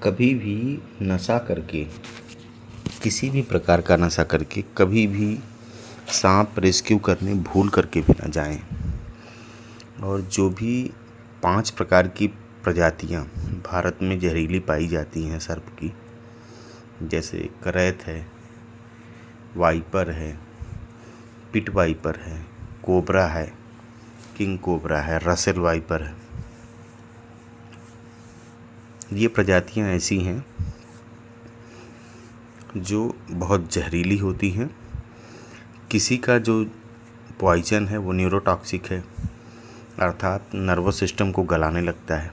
कभी भी नशा करके, किसी भी प्रकार का नशा करके कभी भी सांप रेस्क्यू करने भूल करके भी ना जाएं। और जो भी 5 प्रकार की प्रजातियां भारत में जहरीली पाई जाती हैं सर्प की, जैसे करैत है, वाइपर है, पिट वाइपर है, कोबरा है, किंग कोबरा है, रसेल वाइपर है। ये प्रजातियां ऐसी हैं जो बहुत जहरीली होती हैं। किसी का जो पॉइजन है वो न्यूरोटॉक्सिक है, अर्थात नर्वस सिस्टम को गलाने लगता है।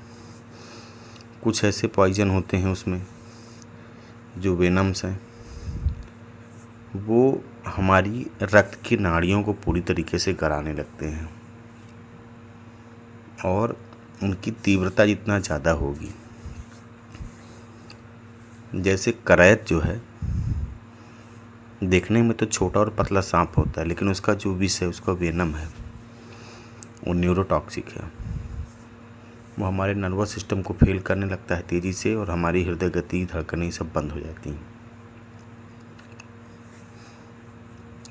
कुछ ऐसे पॉइजन होते हैं उसमें जो वेनम्स हैं, वो हमारी रक्त की नाड़ियों को पूरी तरीके से गलाने लगते हैं और उनकी तीव्रता जितना ज़्यादा होगी, जैसे करैत जो है देखने में तो छोटा और पतला सांप होता है, लेकिन उसका जो विष है, उसका वेनम है, वो न्यूरोटॉक्सिक है। वो हमारे नर्वस सिस्टम को फेल करने लगता है तेज़ी से और हमारी हृदय गति, धड़कनें सब बंद हो जाती हैं।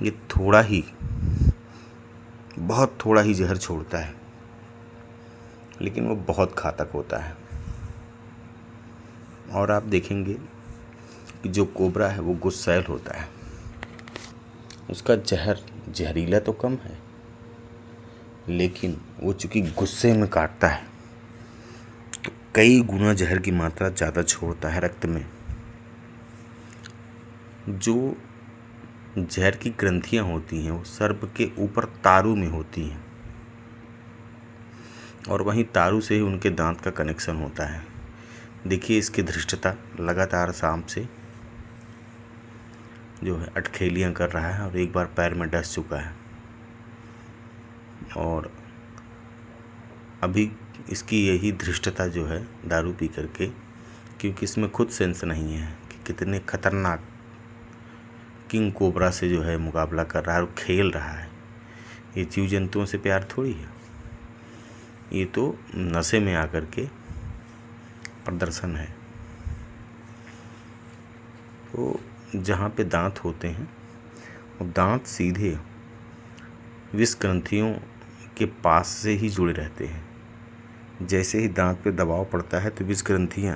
ये बहुत थोड़ा ही जहर छोड़ता है, लेकिन वो बहुत घातक होता है। और आप देखेंगे कि जो कोबरा है वो गुस्सैल होता है। उसका जहरीला तो कम है, लेकिन वो चूँकि गुस्से में काटता है तो कई गुना जहर की मात्रा ज़्यादा छोड़ता है रक्त में। जो जहर की ग्रंथियाँ होती हैं वो सर्प के ऊपर तारू में होती हैं और वहीं तारू से ही उनके दांत का कनेक्शन होता है। देखिए इसकी धृष्टता, लगातार सांप से जो है अटखेलियाँ कर रहा है और एक बार पैर में डस चुका है। और अभी इसकी यही धृष्टता जो है दारू पी करके, क्योंकि इसमें खुद सेंस नहीं है कि कितने खतरनाक किंग कोबरा से जो है मुकाबला कर रहा है और खेल रहा है। ये जीव जंतुओं से प्यार थोड़ी है, ये तो नशे में आकर के प्रदर्शन है। तो जहाँ पे दांत होते हैं वो दांत सीधे विष ग्रंथियों के पास से ही जुड़े रहते हैं। जैसे ही दांत पे दबाव पड़ता है तो विष ग्रंथियाँ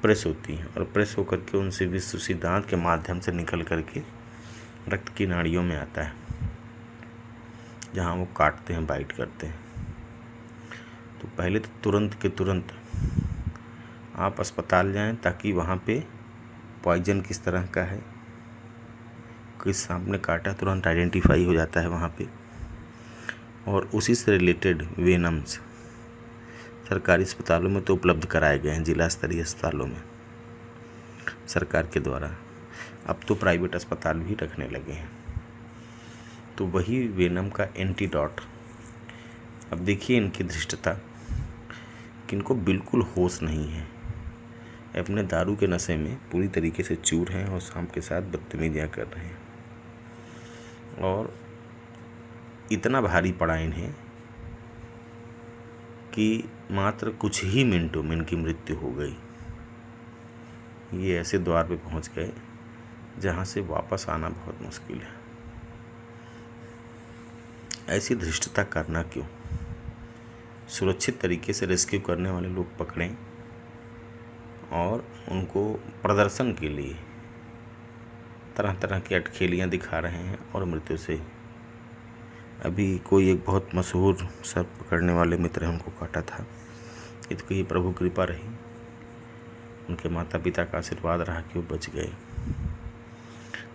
प्रेस होती हैं और प्रेस होकर के उनसे विष उसी दांत के माध्यम से निकल करके रक्त की नाड़ियों में आता है, जहाँ वो काटते हैं, बाइट करते हैं। तो पहले तो तुरंत के तुरंत आप अस्पताल जाएं, ताकि वहाँ पे पॉइजन किस तरह का है, किस सांप ने काटा, तुरंत आइडेंटिफाई हो जाता है वहाँ पे। और उसी से रिलेटेड वेनम्स सरकारी अस्पतालों में तो उपलब्ध कराए गए हैं, जिला स्तरीय अस्पतालों में सरकार के द्वारा। अब तो प्राइवेट अस्पताल भी रखने लगे हैं। तो वही वेनम का एंटीडोट। अब देखिए इनकी धृष्टता कि इनको बिल्कुल होश नहीं है, अपने दारू के नशे में पूरी तरीके से चूर हैं और सांप के साथ बदतमीजियाँ कर रहे हैं। और इतना भारी पड़ा इन्हें कि मात्र कुछ ही मिनटों में इनकी मृत्यु हो गई। ये ऐसे द्वार पे पहुंच गए जहां से वापस आना बहुत मुश्किल है। ऐसी धृष्टता करना क्यों? सुरक्षित तरीके से रेस्क्यू करने वाले लोग पकड़ें और उनको प्रदर्शन के लिए तरह तरह की अटखेलियाँ दिखा रहे हैं और मृत्यु से। अभी कोई एक बहुत मशहूर सर्प पकड़ने वाले मित्र हैं, उनको काटा था। इसको ये प्रभु कृपा रही, उनके माता पिता का आशीर्वाद रहा कि वो बच गए।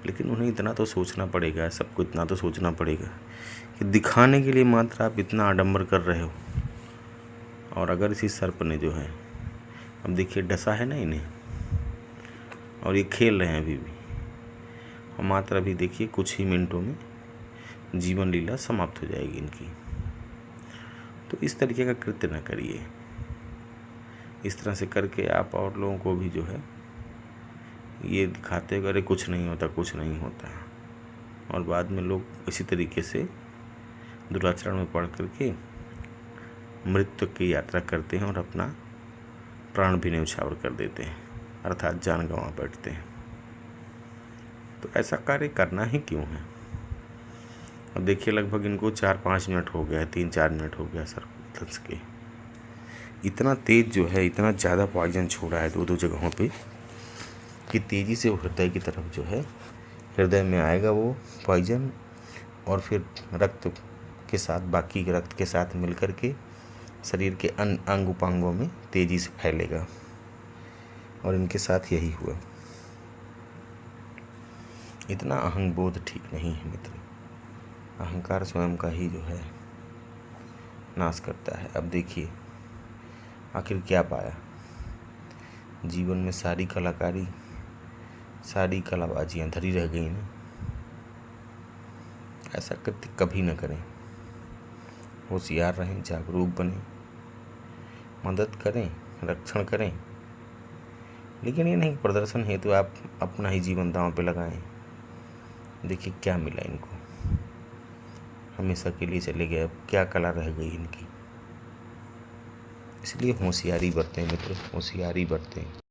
लेकिन उन्हें इतना तो सोचना पड़ेगा, सबको इतना तो सोचना पड़ेगा कि दिखाने के लिए मात्र आप इतना आडंबर कर रहे हो। और अगर इसी सर्प ने जो है, अब देखिए डसा है ना इन्हें, और ये खेल रहे हैं अभी भी, और मात्र अभी देखिए कुछ ही मिनटों में जीवन लीला समाप्त हो जाएगी इनकी। तो इस तरीके का कृत्य न करिए। इस तरह से करके आप और लोगों को भी जो है ये दिखाते अरे कुछ नहीं होता, कुछ नहीं होता, और बाद में लोग इसी तरीके से दुराचरण में पड़ करके मृत्यु की यात्रा करते हैं और अपना प्राण भी न्यौछावर कर देते हैं, अर्थात जान गंवा बैठते हैं। तो ऐसा कार्य करना ही क्यों है? अब देखिए, लगभग इनको 4-5 मिनट हो गया है, 3-4 मिनट हो गया सर धंस के। इतना तेज जो है, इतना ज़्यादा पॉइजन छोड़ा है 2-2 जगहों पे कि तेज़ी से वो हृदय की तरफ जो है, हृदय में आएगा वो पॉइजन और फिर रक्त के साथ, बाकी रक्त के साथ मिलकर के शरीर के अंग उपांगों में तेज़ी से फैलेगा। और इनके साथ यही हुआ। इतना अहंबोध ठीक नहीं है मित्र। अहंकार स्वयं का ही जो है नाश करता है। अब देखिए आखिर क्या पाया जीवन में, सारी कलाकारी, सारी कलाबाजियाँ धरी रह गई ना। ऐसा कृत्य कभी न करें। होशियार रहें, जागरूक बनें, मदद करें, रक्षण करें, लेकिन ये नहीं प्रदर्शन हेतु आप अपना ही जीवन दांव पे लगाएं। देखिए क्या मिला इनको, हमेशा के लिए चले गए, अब क्या कला रह गई इनकी। इसलिए होशियारी बरतें मित्र, होशियारी बरतें।